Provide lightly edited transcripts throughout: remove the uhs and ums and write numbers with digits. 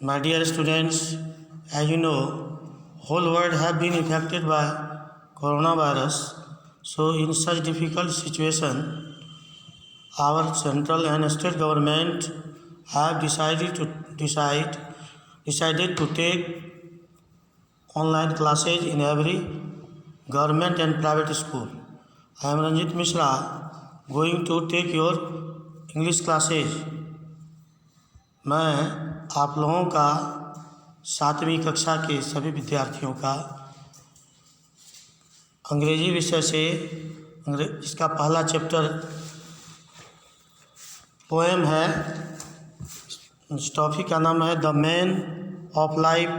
My dear students, as you know, whole world have been affected by coronavirus. So in such difficult situation, our central and state government have decided to take online classes in every government and private school. I am Ranjit Mishra, going to take your English classes. मैं आप लोगों का 7वीं कक्षा के सभी विद्यार्थियों का अंग्रेजी विषय से जिसका पहला चैप्टर पोएम है, इस टॉपिक का नाम है the man of life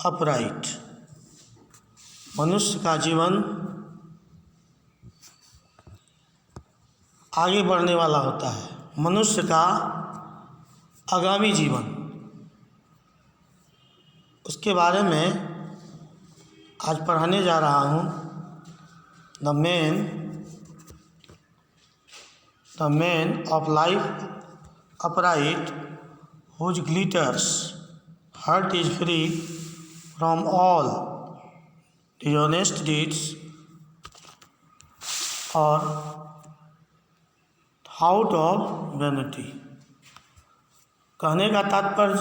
upright. मनुष्य का जीवन आगे बढ़ने वाला होता है, मनुष्य का आगामी जीवन, उसके बारे में आज पढ़ाने जा रहा हूँ। The man of life upright whose glitters heart is free from all dishonest deeds or thought of vanity। कहने का तात्पर्य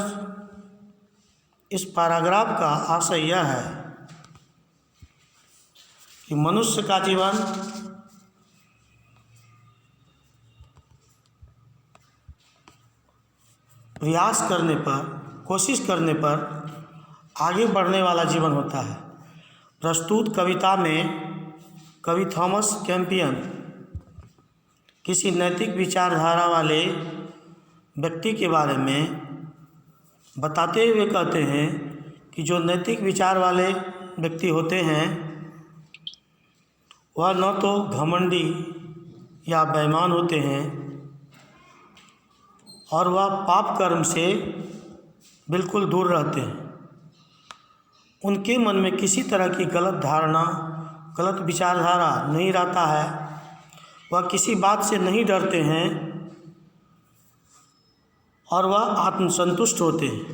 इस पैराग्राफ का आशय यह है कि मनुष्य का जीवन प्रयास करने पर, कोशिश करने पर आगे बढ़ने वाला जीवन होता है। प्रस्तुत कविता में कवि थॉमस कैम्पियन किसी नैतिक विचारधारा वाले व्यक्ति के बारे में बताते हुए कहते हैं कि जो नैतिक विचार वाले व्यक्ति होते हैं वह न तो घमंडी या बेईमान होते हैं और वह पाप कर्म से बिल्कुल दूर रहते हैं। उनके मन में किसी तरह की गलत धारणा, गलत विचारधारा नहीं रहता है, वह किसी बात से नहीं डरते हैं और वह आत्मसंतुष्ट होते हैं।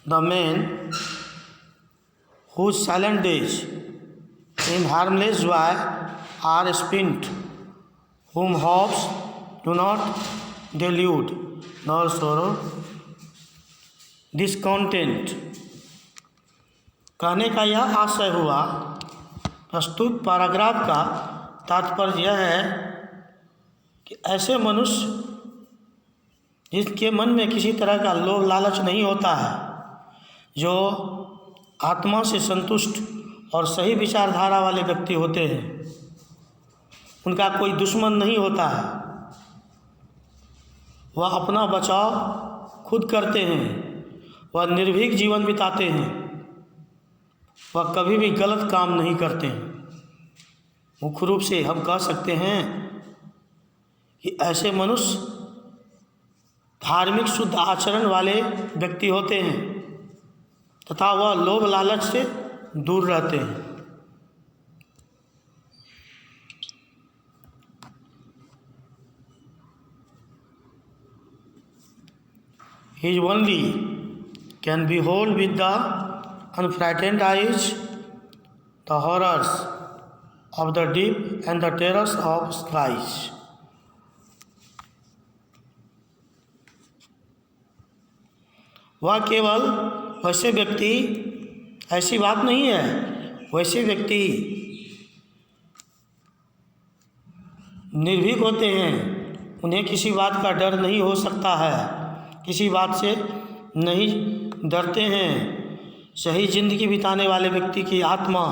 The man whose silent days in harmless joy are spent, whom hopes do not delude nor sorrow discontent। कहने का यह आशय हुआ, प्रस्तुत पैराग्राफ का तात्पर्य यह है कि ऐसे मनुष्य जिसके मन में किसी तरह का लोभ लालच नहीं होता है, जो आत्मा से संतुष्ट और सही विचारधारा वाले व्यक्ति होते हैं, उनका कोई दुश्मन नहीं होता है, वह अपना बचाव खुद करते हैं, वह निर्भीक जीवन बिताते हैं, वह कभी भी गलत काम नहीं करते हैं। मुख्य रूप से हम कह सकते हैं कि ऐसे मनुष्य धार्मिक शुद्ध आचरण वाले व्यक्ति होते हैं तथा वह लोभ लालच से दूर रहते हैं। He only can behold with the unfrightened eyes the horrors of the deep and the terrors of skies। वह केवल वैसे व्यक्ति, ऐसी बात नहीं है, वैसे व्यक्ति निर्भीक होते हैं, उन्हें किसी बात का डर नहीं हो सकता है, किसी बात से नहीं डरते हैं। सही जिंदगी बिताने वाले व्यक्ति की आत्मा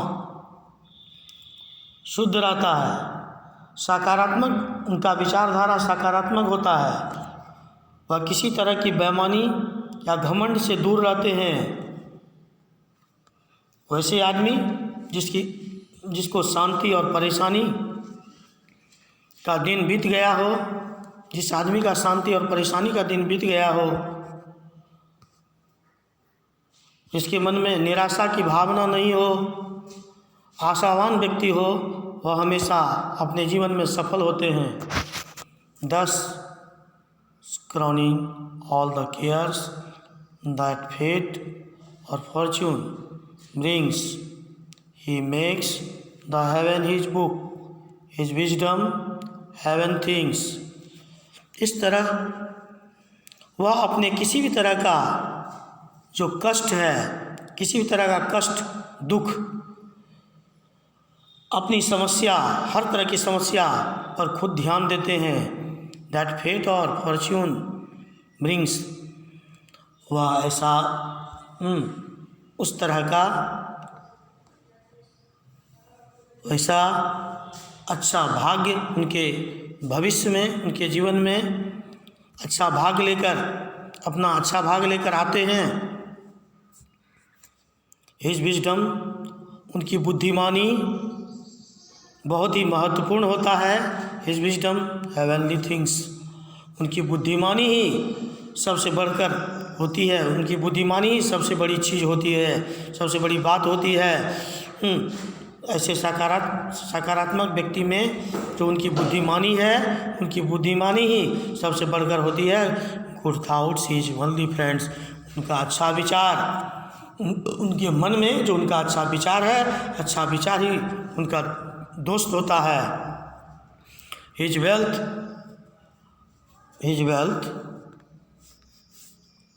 शुद्ध रहता है, सकारात्मक, उनका विचारधारा सकारात्मक होता है, वह किसी तरह की बेईमानी या घमंड से दूर रहते हैं। वैसे आदमी जिसको शांति और परेशानी का दिन बीत गया हो, जिस आदमी का शांति और परेशानी का दिन बीत गया हो, जिसके मन में निराशा की भावना नहीं हो, आशावान व्यक्ति हो, वह हमेशा अपने जीवन में सफल होते हैं। Thus, crowning all the cares that fate or fortune brings. He makes the heaven his book, his wisdom heaven things. इस तरह वह अपने किसी भी तरह का जो कष्ट है, किसी भी तरह का कष्ट, दुख, अपनी समस्या, हर तरह की समस्या पर खुद ध्यान देते हैं। दैट फेट और फॉर्च्यून ब्रिंग्स, वह ऐसा उस तरह का वैसा अच्छा भाग्य उनके भविष्य में, उनके जीवन में अच्छा भाग लेकर, अपना अच्छा भाग लेकर आते हैं। हिज विजडम, उनकी बुद्धिमानी बहुत ही महत्वपूर्ण होता है। हिज विजडम हेवनली थिंग्स, उनकी बुद्धिमानी ही सबसे बढ़कर होती है, उनकी बुद्धिमानी ही सबसे बड़ी चीज़ होती है, सबसे बड़ी बात होती है। ऐसे सकारात्मक व्यक्ति में जो उनकी बुद्धिमानी है, उनकी बुद्धिमानी ही सबसे बढ़कर होती है। Good thoughts his only friends, उनका अच्छा विचार, उनके मन में जो उनका अच्छा विचार है, अच्छा विचार ही उनका दोस्त होता है। His wealth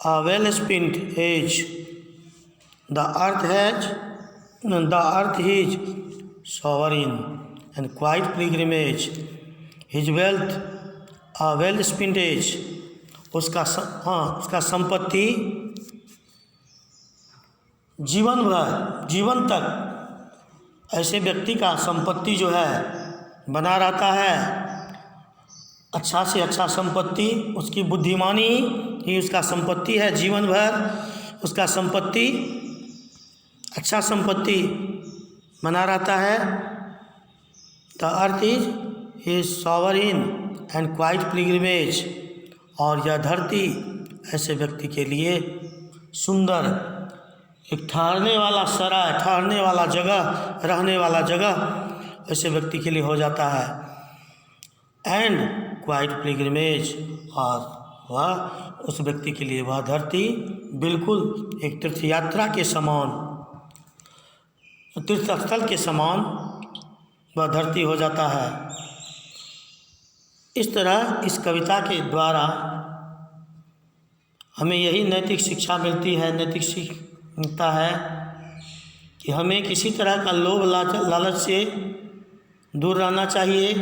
a well spent age, the earth is sovereign and quiet pilgrimage. His wealth a well spent age, उसका संपत्ति जीवन भर, जीवन तक ऐसे व्यक्ति का संपत्ति जो है बना रहता है। अच्छा से अच्छा संपत्ति, उसकी बुद्धिमानी ही उसका संपत्ति है जीवन भर। उसका संपत्ति, अच्छा संपत्ति बना रहता है। The earth is sovereign and quite pilgrimage, और यह धरती ऐसे व्यक्ति के लिए सुंदर, एक ठहरने वाला सराय, ठहरने वाला जगह, रहने वाला जगह ऐसे व्यक्ति के लिए हो जाता है। एंड क्वाइट पिलग्रिमेज, और वह उस व्यक्ति के लिए वह धरती बिल्कुल एक तीर्थ यात्रा के समान, तीर्थस्थल के समान वह धरती हो जाता है। इस तरह इस कविता के द्वारा हमें यही नैतिक शिक्षा मिलती है, नैतिक सीख मिलता है कि हमें किसी तरह का लोभ लालच से दूर रहना चाहिए,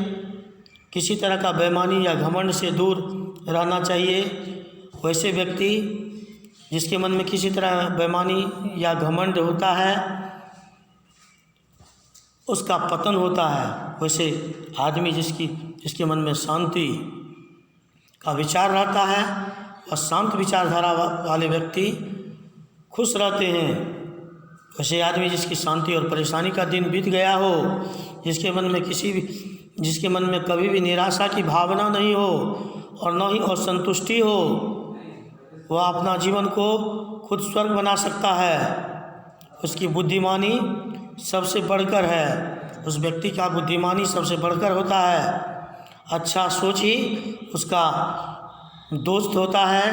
किसी तरह का बेईमानी या घमंड से दूर रहना चाहिए। वैसे व्यक्ति जिसके मन में किसी तरह बेईमानी या घमंड होता है, उसका पतन होता है। वैसे आदमी जिसके मन में शांति का विचार रहता है और शांत विचारधारा वाले व्यक्ति खुश रहते हैं। वैसे आदमी जिसकी शांति और परेशानी का दिन बीत गया हो, जिसके मन में कभी भी निराशा की भावना नहीं हो और न ही असंतुष्टि हो, वह अपना जीवन को खुद स्वर्ग बना सकता है। उसकी बुद्धिमानी सबसे बढ़कर है, उस व्यक्ति का बुद्धिमानी सबसे बढ़कर होता है। अच्छा सोच ही उसका दोस्त होता है।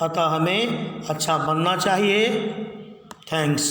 अतः हमें अच्छा बनना चाहिए। थैंक्स।